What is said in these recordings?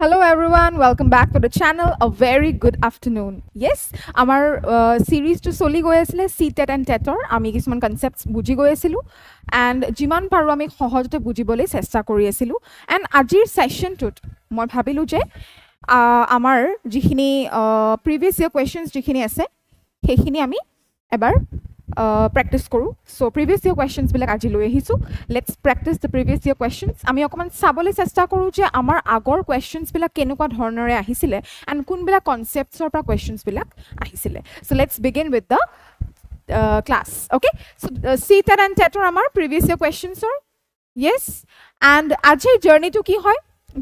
Hello everyone, welcome back to the channel. A very good afternoon. Yes, our series to soli goi asile CTET and TET or ami kisman concepts buji goi asilu and jiman paru ami sohojote bujibole chesta kori asilu and ajir session tut moi bhabilu je amar jikhini previous year questions jikhini ase hekhini ami ebar practice koru. So previous year questions bilak aji loi ahisu. Let's practice the previous year questions. Ami okoman sabole chesta koru je amar agor questions bilak kenukwa dhornore ahisile and kun bilak concepts or questions bilak ahisile. So let's begin with the class. Okay, so CTET and TET or amar previous year questions or yes, and ajir journey to ki hoy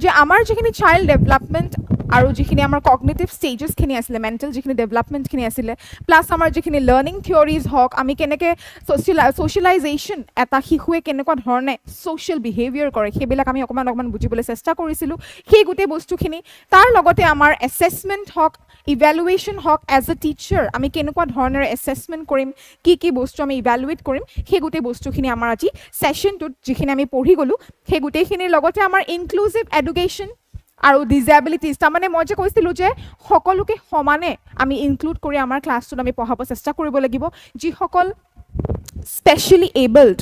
je amar jikhini child development আৰু যিখিনি আমাৰ cognitive stages খিনি আছিল mental যিখিনি development খিনি আছিল plus আমাৰ যিখিনি লাৰ্নিং থিওৰিজ হক আমি কেনেকে সোশ্যালাইজেশন এটা শিশুৱে কেনেকুৱা ধৰণে সোশ্যাল বিহেভিয়াৰ কৰে হেবিলাক আমি অকমান বুজিবলৈ চেষ্টা কৰিছিলো সেই গুটে বস্তুখিনি তাৰ লগতে আমাৰ এসেসমেন্ট হক ইভালুৱেচন হক এজ এ টিচাৰ আমি কেনেকুৱা ধৰণৰ এসেসমেন্ট কৰিম কি বস্তু আমি ইভালুৱেট কৰিম সেই গুটে বস্তুখিনি আমাৰ আজি সেশনটোত যিখিনি আমি পঢ়ি গলো সেই গুটেখিনিৰ লগতে আমাৰ ইনক্লুসিভ এডুকেশ্যন আৰু ডিসএবিলিটিজ তাৰমানে মই যে কৈছিলো যে সকলোকে সমানে আমি ইনক্লুড কৰি আমাৰ ক্লাছটোত আমি পঢ়াব চেষ্টা কৰিব লাগিব যি সকল স্পেশালি এবলড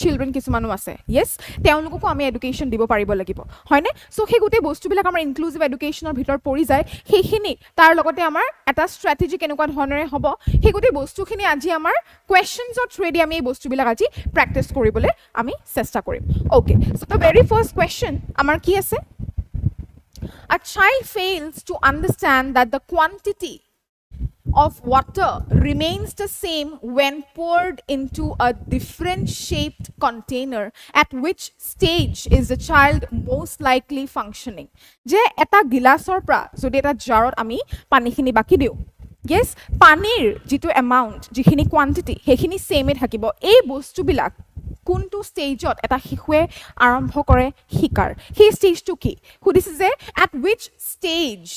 চিলড্ৰেন কিছুমানো আছে ইয়েস তেওঁলোককো আমি এডুকেশ্যন দিব পাৰিব লাগিব হয়নে সো সেই গুটে বস্তুবিলাক আমাৰ ইনক্লুসিভ এডুকেশ্যনৰ ভিতৰ পৰি যায় সেইখিনি তাৰ লগতে আমাৰ এটা ষ্ট্ৰেটেজি কেনেকুৱা ধৰণৰে হ'ব সেই গুটে বস্তুখিনি আজি আমাৰ কোৱেশ্চনছত থ্ৰেডি আমি এই বস্তুবিলাক আজি প্ৰেক্টিছ কৰিবলৈ আমি চেষ্টা কৰিম okay so the very first question আমাৰ কি আছে A child fails to understand that the quantity of water remains the same when poured into a different shaped container. At which stage is the child most likely functioning? Je eta gilasor pra jodi eta jarot ami pani khini baki diu. Yes, panir jitu amount jikhini quantity hekhini same e thakibo ei bostu bilak কোনটো ষ্টেজত এটা শিশুৱে আৰম্ভ কৰে শিকাৰ সেই ষ্টেজটো কি সুধিছে যে at which stage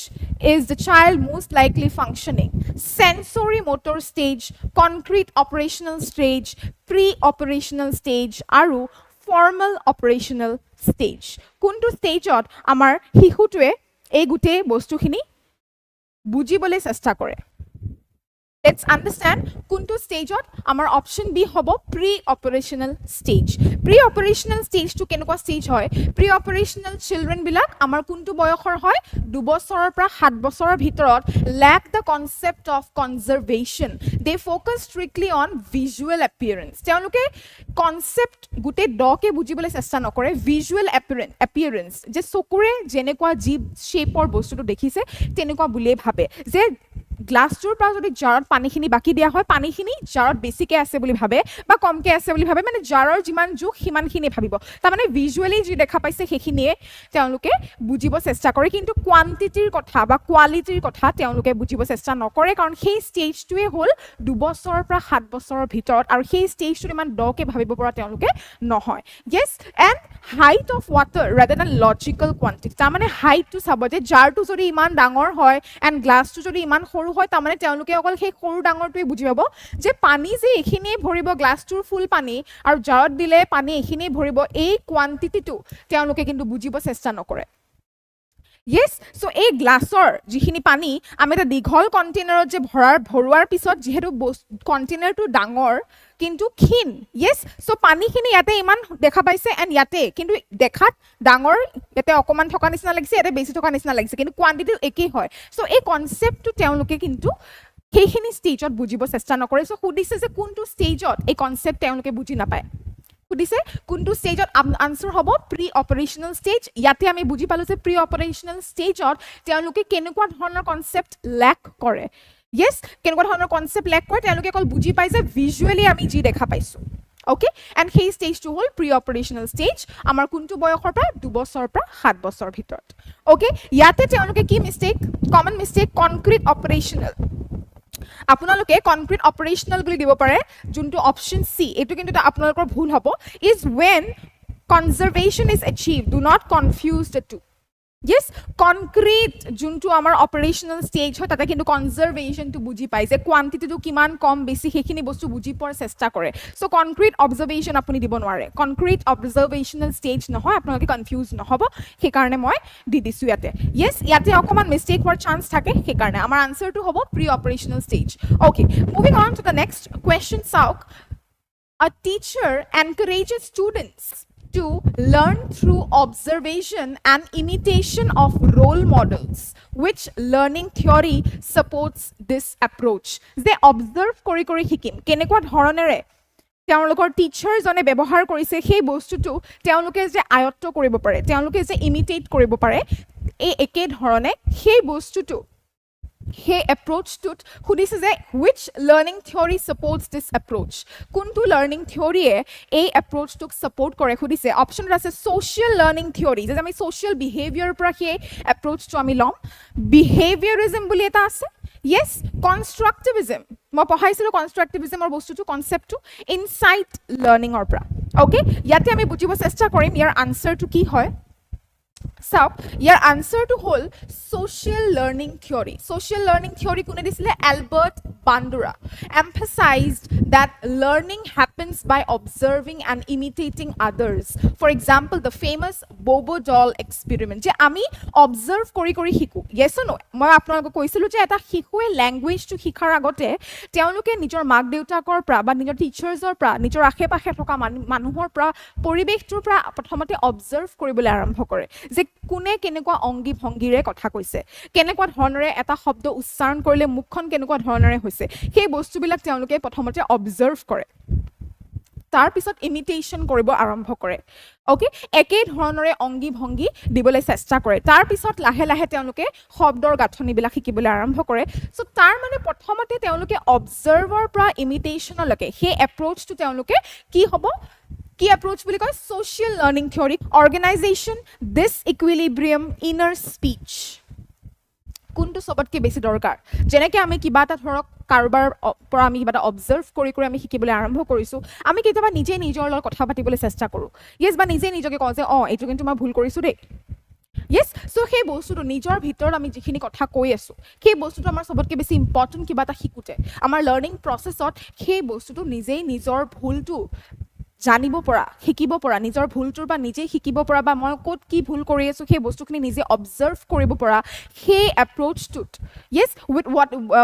is the child most likely functioning sensory motor stage concrete operational stage pre-operational stage আৰু formal operational stage কোনটো ষ্টেজত আমাৰ শিশুটোৱে এই গুটে বস্তুখিনি বুজিবলৈ চেষ্টা কৰে Let's understand kuntu stage ot amar option B hobo pre-operational stage. Pre-operational stage to kenukwa stage hoy pre-operational children bilak amar kuntu boyokhor hoy 2 bosoror pra 7 bosoror bhitorot lack the concept of conservation. They focus strictly on visual appearance. Teoluke concept gute do ke bujibole chesta nokore visual appearance je sokure jenekwa jib shape or bostu to dekhise tenekwa bule bhabe je গ্লাছটোৰ পৰা যদি জাৰত পানীখিনি বাকি দিয়া হয় পানীখিনি জাৰত বেছিকে আছে বুলি ভাবে বা কমকে আছে বুলি ভাবে মানে জাৰৰ যিমান জোখ সিমানখিনি ভাবিব তাৰ মানে ভিজুৱেলি যি দেখা পাইছে সেইখিনিয়ে তেওঁলোকে বুজিব চেষ্টা কৰে কিন্তু কোৱান্টিটিৰ কথা বা কোৱালিটিৰ কথা তেওঁলোকে বুজিব চেষ্টা নকৰে কাৰণ সেই ষ্টেজটোৱে হ'ল 2 বছৰৰ পৰা 7 বছৰৰ ভিতৰত আৰু সেই ষ্টেজটো ইমান ডকে ভাবিব পৰা তেওঁলোকে নহয় yes and height of water rather than logical quantity তাৰ মানে হাইটটো চাব যে জাৰটো যদি ইমান ডাঙৰ হয় and গ্লাছটো যদি ইমান সৰু হয় তামানে তেওঁলোকে অকল সেই সৰু ডাঙৰটোই বুজি পাব যে পানী যে এখিনি ভৰিব গ্লাছটোৰ ফুল পানী আৰু জাৰত দিলে পানী এখিনি ভৰিব এই কোৱান্টিটিটো তেওঁলোকে কিন্তু বুজিব চেষ্টা নকৰে Yes, so a glassor jikhini pani ami eta dighol container je bhoruar pisot jehetu container tu dangor kintu khin yes so pani khini yate iman dekha paise and yate kintu dekhat dangor yate okoman thoka nisna lagise yate besi thoka nisna lagise kintu quantity ekei hoy so ei concept tu teoluke kintu heikhini stage ot bujibo chesta nokore so hudise je kuntu stage ot ei concept teoluke buji napaয় সুধিছে কোনটো ষ্টেজত answer হ'ব pre operational stage ইয়াতে আমি বুজি পালো যে pre অপাৰেশনাল ষ্টেজত তেওঁলোকে কেনেকুৱা ধৰণৰ কনসেপ্ট ল্যাক কৰে yes কেনেকুৱা ধৰণৰ কনসেপ্ট ল্যাক কৰে তেওঁলোকে অকল বুজি পায় যে ভিজুৱেলি আমি যি দেখা পাইছো ওকে এন্ড সেই ষ্টেজটো হ'ল প্ৰি অপাৰেশনাল ষ্টেজ আমাৰ কোনটো বয়সৰ পৰা 2 বছৰৰ পৰা 7 বছৰৰ ভিতৰত ওকে ইয়াতে তেওঁলোকে কি মিস্টেক কমন মিস্টেক কনক্ৰিট অপাৰেশনাল আপোনালোকে কনক্ৰিট অপাৰেশনাল বুলি দিব পাৰে যোনটো অপচন সি এটো কিন্তু আপোনালোকৰ ভুল হ'ব is when conservation is achieved do not confuse the two Yes, concrete যোনটো আমাৰ অপাৰেশনাল ষ্টেজ হয় তাতে কিন্তু কনজাৰভেশ্যনটো বুজি পায় যে কোৱান্টিটিটো কিমান কম বেছি সেইখিনি বস্তু বুজি পোৱাৰ চেষ্টা কৰে সো কনক্ৰিট অবজাৰভেশ্যন আপুনি দিব নোৱাৰে কনক্ৰিট অবজাৰভেশ্যনাল ষ্টেজ নহয় আপোনালোকে কনফিউজ নহব সেইকাৰণে মই দি দিছোঁ ইয়াতে য়েছ ইয়াতে অকণমান মিষ্টেক হোৱাৰ চান্স থাকে সেইকাৰণে আমাৰ আনচাৰটো হ'ব pre operational stage okay moving on to the next question চাওক A teacher encourages students to learn through observation and imitation of role models, which learning theory supports this approach. They observe kori kori hikim. Kenekwa dhoroneৰে তেওঁলোকৰ টিচাৰজনে ব্যৱহাৰ কৰিছে সেই বস্তুটো তেওঁলোকে যে আয়ত্ত কৰিব পাৰে তেওঁলোকে যে ইমিটেট কৰিব পাৰে এই একে ধৰণে সেই বস্তুটো সেই এপ্ৰোচটোত সুধিছে যে which learning theory supports this approach কোনটো লাৰ্নিং থিওৰিয়ে এই এপ্ৰোচটোক সাপোৰ্ট কৰে সুধিছে অপচনত আছে social learning theory যে আমি social behavior পৰা সেই এপ্ৰোচটো আমি লম behaviorism বুলি এটা আছে yes constructivism মই পঢ়াইছিলো constructivism ৰ বস্তুটো কনসেপ্টটো insight learning ৰ পৰা ওকে ইয়াতে আমি বুজিব চেষ্টা কৰিম ইয়াৰ আনসাৰটো কি হয় So, your answer to whole social learning theory. Social learning theory kune disile Albert Bandura emphasized that learning happens by observing and imitating others. For example, the famous Bobo doll experiment. Je ami observe kori kori hiku. Yes or no? Moi apnalok koisilu je eta hikue language to hikar agote teoluke nijor mak deutakor pra ba nijor teachers or pra nijor akhe pakhe thoka manuhor pra poribeshtur pra prothomote observe koribole arambho kore. যে কোনে কেনেকুৱা অংগী ভংগীৰে কথা কৈছে কেনেকুৱা ধৰণৰে এটা শব্দ উচ্চাৰণ কৰিলে মুখখন কেনেকুৱা ধৰণৰে হৈছে সেই বস্তুবিলাক তেওঁলোকে প্ৰথমতে অবজাৰ্ভ কৰে তাৰ পিছত ইমিটেশন কৰিব আৰম্ভ কৰে ওকে একে ধৰণৰে অংগী ভংগী দিবলৈ চেষ্টা কৰে তাৰ পিছত লাহে লাহে তেওঁলোকে শব্দৰ গাঁথনিবিলাক শিকিবলৈ আৰম্ভ কৰে সো তাৰ মানে প্ৰথমতে তেওঁলোকে অবজাৰ্ভাৰ পৰা ইমিটেশনলৈকে সেই এপ্ৰোচটো তেওঁলোকে কি হ'ব কি approach বুলি কয় social learning theory organization this equilibrium inner speech কোনটো সবতকে বেছি দৰকাৰ যেনেকৈ আমি কিবা এটা ধৰক কাৰোবাৰ পৰা আমি কিবা এটা অবজাৰ্ভ কৰি কৰি আমি শিকিবলৈ আৰম্ভ কৰিছো আমি কেতিয়াবা নিজে নিজৰ লগত কথা পাতিবলৈ চেষ্টা কৰো ইয়েস বা নিজে নিজকে কওঁ যে এইটো কিন্তু মই ভুল কৰিছো দেই ইয়েস সো সেই বস্তুটো নিজৰ ভিতৰত আমি যিখিনি কথা কৈ আছো সেই বস্তুটো আমাৰ সবতকে বেছি ইম্পৰ্টেন্ট কিবা এটা শিকুতে আমাৰ লাৰ্নিং প্ৰসেছত সেই বস্তুটো নিজেই নিজৰ ভুলটো জানিব পৰা শিকিব পৰা নিজৰ ভুলটোৰ বা নিজে শিকিব পৰা বা মই ক'ত কি ভুল কৰি আছো সেই বস্তুখিনি নিজে অবজাৰ্ভ কৰিব পৰা সেই এপ্ৰোচটোত yes with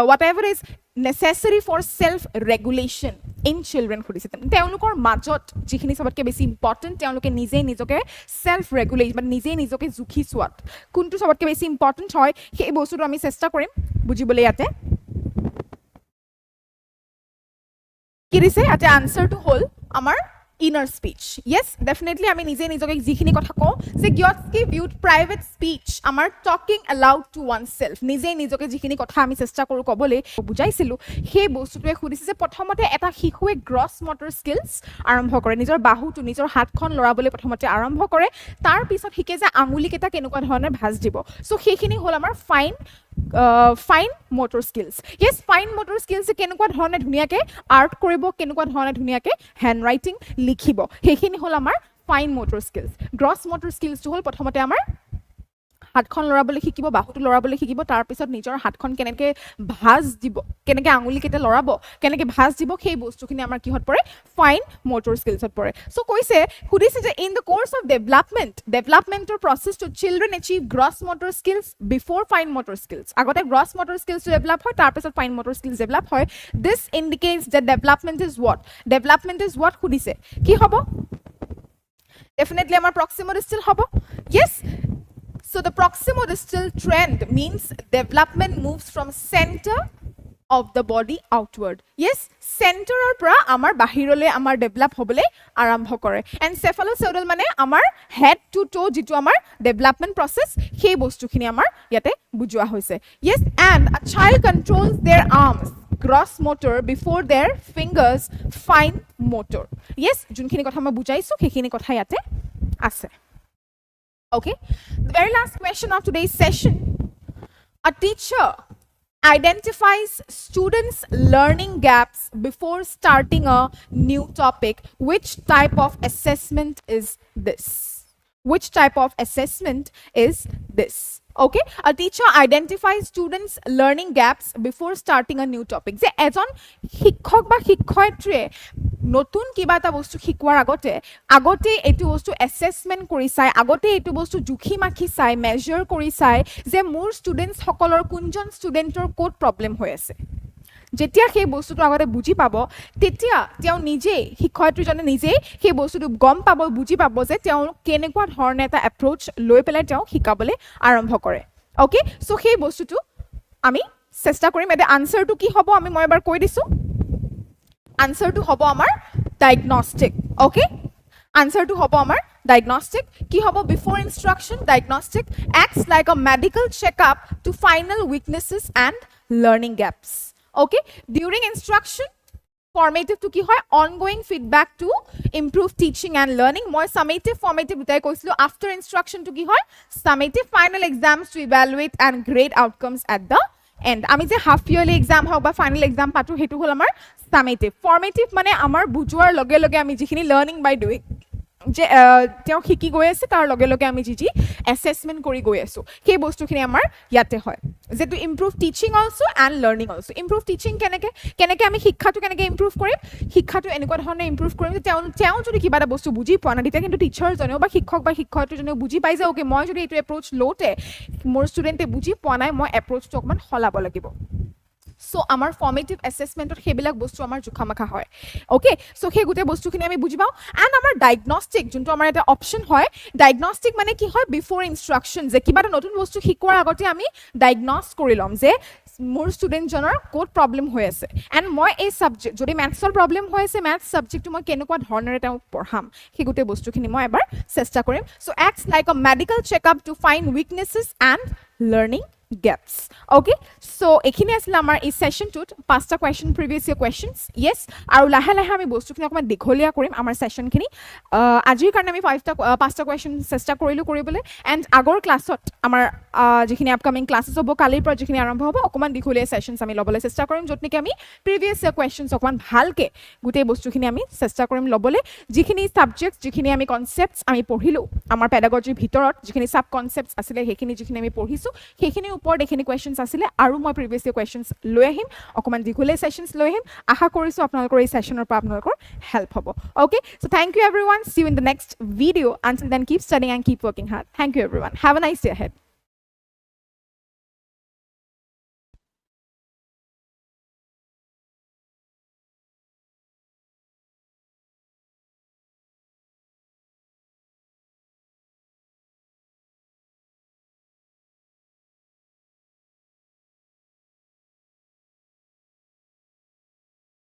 whatever is necessary for self regulation in children খুদিছে তেওঁলোকৰ মাজত যিখিনি সবতকে বেছি ইম্পৰ্টেন্ট তেওঁলোকে নিজে নিজকে self regulate বা নিজে নিজকে জুখি চোৱাত কোনটো সবতকে বেছি ইম্পৰ্টেন্ট হয় সেই বস্তুটো আমি চেষ্টা কৰিম বুজিবলৈ ইয়াতে কি দিছে ইয়াতে আনসাৰটো হ'ল আমাৰ inner speech yes definitely আমি নিজে নিজকে যিখিনি কথা কওঁ যে Gyotsky viewed private speech আমাৰ talking aloud to oneself নিজে নিজকে যিখিনি কথা আমি চেষ্টা কৰো কবলৈ বুজাইছিলো সেই বস্তুটোৱে খুদিছে যে প্ৰথমতে এটা শিশুৱে গ্ৰছ motor skills আৰম্ভ কৰে নিজৰ বাহুটো নিজৰ হাতখন লৰাবলৈ প্ৰথমতে আৰম্ভ কৰে তাৰ পিছত শিকে যে আঙুলি কেটা কেনেকুৱা ধৰণে ভাঁজ দিব সো সেইখিনি হ'ল আমাৰ fine motor skills yes fine motor skills কেনেকুৱা ধৰণে ধুনিয়াকে আৰ্ট কৰিব কেনেকুৱা ধৰণে ধুনিয়াকে হ্যান্ড ৰাইটিং লিখিব সেইখিনি হ'ল আমাৰ fine motor skills gross motor skills টো হ'ল প্ৰথমতে আমাৰ হাতখন লৰাবলৈ শিকিব বাহুটো লৰাবলৈ শিকিব তাৰ পিছত নিজৰ হাতখন কেনেকৈ ভাঁজ দিব কেনেকৈ আঙুলি কেটা লৰাব কেনেকৈ ভাঁজ দিব সেই বস্তুখিনি আমাৰ কিহত পৰে ফাইন মোটৰ স্কিলছত পৰে সো কৈছে সুধিছে যে ইন দ্য কোৰ্স অফ ডেভেলপমেন্টৰ প্ৰসেসটো children achieve gross motor skills before fine motor skills আগতে গ্ৰছ মোটৰ স্কিলছ ডেভেলপ হয় তাৰ পিছত ফাইন মোটৰ স্কিলছ ডেভেলপ হয় this indicates that development is what সুধিছে কি হ'ব ডেফিনেটলি আমাৰ প্ৰক্সিমোডিষ্টেল হ'ব yes So the proximodistal trend means development moves from center of the body outward. Yes, center or pra amar bahirole amar develop hobole arambho kore. And cephalocaudal mane amar head to toe jitu amar development process he bostu khini amar yate bujua hoise. Yes, and a child controls their arms. Gross motor before their fingers fine motor. Yes, junkhini kotha ma bujaisu hekhini kotha yate ase. Okay, the very last question of today's session. A teacher identifies students' learning gaps before starting a new topic. Which type of assessment is this? Which type of assessment is this? Okay, a teacher identifies students learning gaps before starting a new topic. যে এজন শিক্ষক বা শিক্ষয়িত্ৰীয়ে নতুন কিবা এটা বস্তু শিকোৱাৰ আগতে এইটো বস্তু এছেছমেণ্ট কৰি চাই, আগতে এইটো বস্তু জুখি মাখি চাই, মেজাৰ কৰি চাই যে মোৰ ষ্টুডেণ্টছ সকলৰ কোনজন ষ্টুডেণ্টৰ ক'ত প্ৰব্লেম হৈ আছে। যেতিয়া সেই বস্তুটো আগতে বুজি পাব তেতিয়া তেওঁ নিজেই শিক্ষয়িত্ৰীজনে নিজেই সেই বস্তুটো গম পাব, বুজি পাব যে তেওঁ কেনেকুৱা ধৰণে এটা এপ্ৰ'চ লৈ পেলাই তেওঁ শিকাবলৈ আৰম্ভ কৰে। অ'কে, চ' সেই বস্তুটো আমি চেষ্টা কৰিম। এতিয়া আনচাৰটো কি হ'ব মই এবাৰ কৈ দিছোঁ। আনচাৰটো হ'ব আমাৰ ডায়েগনষ্টিক। অ'কে, আনচাৰটো হ'ব আমাৰ ডায়েগনষ্টিক। কি হ'ব? Before instruction diagnostic acts like a medical checkup to find weaknesses and learning gaps. Okay, during instruction formative to ki hoy ongoing feedback to improve teaching and learning. Moi summative formative dutai koisilo. After instruction to ki hoy summative final exams to evaluate and grade outcomes at the end. Ami je half yearly exam hok ba final exam patu hetu hol amar summative. Formative mane amar bujuar loge loge ami jikhini learning by doing যে তেওঁ শিকি গৈ আছে তাৰ লগে লগে আমি যি এছেছমেণ্ট কৰি গৈ আছোঁ সেই বস্তুখিনি আমাৰ ইয়াতে হয় যে to improve teaching also' and learning also'. Improve teaching কেনেকৈ আমি শিক্ষাটো কেনেকৈ ইম্প্ৰুভ কৰিম? শিক্ষাটো এনেকুৱা ধৰণে ইম্প্ৰুভ কৰিম যে তেওঁ যদি কিবা এটা বস্তু বুজি পোৱা নাই তেতিয়া কিন্তু টিচাৰজনেও বা শিক্ষক বা শিক্ষয়িত্ৰীজনেও বুজি পাই যে অ'কে মই যদি এইটো এপ্ৰ'চ লওঁতে মোৰ ষ্টুডেণ্টে বুজি পোৱা নাই, মই এপ্ৰ'চটো অকণমান সলাব লাগিব। চ' আমাৰ ফৰ্মেটিভ এছেছমেণ্টত সেইবিলাক বস্তু আমাৰ জোখা মাখা হয়। অ'কে, চ' সেই গোটেই বস্তুখিনি আমি বুজি পাওঁ। এণ্ড আমাৰ ডায়েগনষ্টিক যোনটো আমাৰ এটা অপশ্যন হয়, ডায়েগনষ্টিক মানে কি হয়? বিফৰ ইনষ্ট্ৰাকশ্যন, যে কিবা এটা নতুন বস্তু শিকোৱাৰ আগতে আমি ডায়েগনছ কৰি ল'ম যে মোৰ ষ্টুডেণ্টজনৰ ক'ত প্ৰব্লেম হৈ আছে এণ্ড মই এই ছাবজেক্ট যদি মেথছৰ প্ৰব্লেম হৈ আছে মেথছ ছাবজেক্টটো মই কেনেকুৱা ধৰণেৰে তেওঁক পঢ়াম সেই গোটেই বস্তুখিনি মই এবাৰ চেষ্টা কৰিম। So' acts like a medical checkup to find weaknesses and learning gaps. Okay, so এখিনি আছিল আমাৰ এই সেশনটোত 5টা কোৱেশ্চন প্ৰিভিয়াস ইয়াৰ কোৱেশ্চনছ। ইয়েস, আৰু লাহে লাহে আমি বস্তুখিনি অকমান দীঘলীয়া কৰিম আমাৰ সেশনখিনি। আজিৰ কাৰণে আমি 5টা কোৱেশ্চন চেষ্টা কৰিলোঁ কৰিবলৈ এণ্ড আগৰ ক্লাছত আমাৰ যিখিনি আপকামিং ক্লাছেছ হ'ব কালিৰ পৰা যিখিনি আৰম্ভ হ'ব অকমান দীঘলীয়া সেশনছ আমি ল'বলৈ চেষ্টা কৰিম য'ত নেকি আমি প্ৰিভিয়াস ইয়াৰ কোৱেশ্চনছ অকমান ভালকৈ গোটেই বস্তুখিনি আমি চেষ্টা কৰিম ল'বলৈ। যিখিনি ছাবজেক্ট যিখিনি আমি কনচেপ্টছ আমি পঢ়িলোঁ আমাৰ পেডাগজিৰ ভিতৰত যিখিনি ছাব কনচেপ্টছ আছিলে সেইখিনি যিখিনি আমি পঢ়িছোঁ সেইখিনি ওপৰত এইখিনি কুৱেশ্যনছ আছিলে আৰু মই প্ৰিভিয়াছ ইয়াৰ কুৱেশ্যনছ লৈ আহিম, অকণমান দীঘলীয়া ছেশ্যনছ লৈ আহিম। আশা কৰিছোঁ আপোনালোকৰ এই ছেশ্যনৰ পৰা আপোনালোকৰ হেল্প হ'ব। Okay, so' thank you everyone, see you in the next video'. Until then keep studying and keep working hard. Thank you everyone, have a nice day ahead.